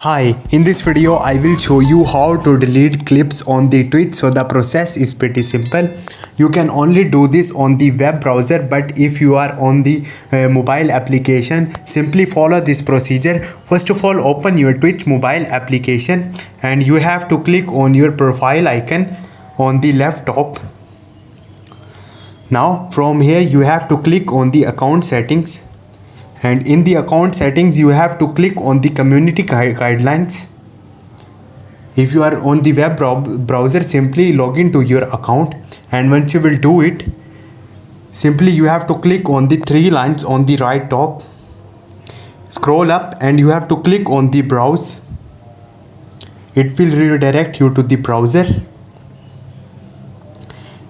Hi, in this video I will show you how to delete clips on the Twitch. So the process is pretty simple. You can only do this on the web browser, but if you are on the mobile application, simply follow this procedure. First of all, open your Twitch mobile application and you have to click on your profile icon on the left top. Now from here you have to click on the account settings. And in the account settings you have to click on the community guidelines. If you are on the web browser, simply log into your account, and once you will do it, simply you have to click on the three lines on the right top, scroll up and you have to click on the browse. It will redirect you to the browser,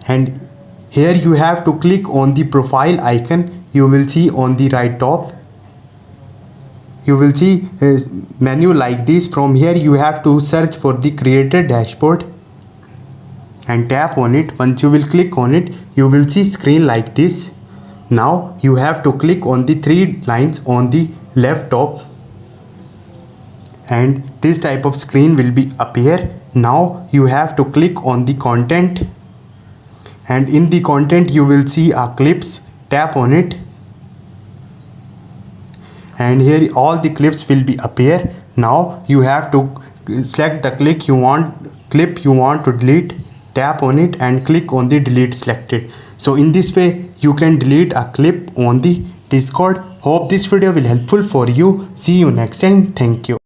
and here you have to click on the profile icon. You will see on the right top, you will see a menu like this. From here you have to search for the creator dashboard and tap on it. Once you will click on it, you will see screen like this. Now you have to click on the three lines on the left top and this type of screen will be appear. Now you have to click on the content, and in the content you will see a clips. Tap on it and here all the clips will be appear. Now you have to select the clip you want to delete. Tap on it and click on the delete selected. So in this way you can delete a clip on the Discord. Hope this video will helpful for you. See you next time. Thank you.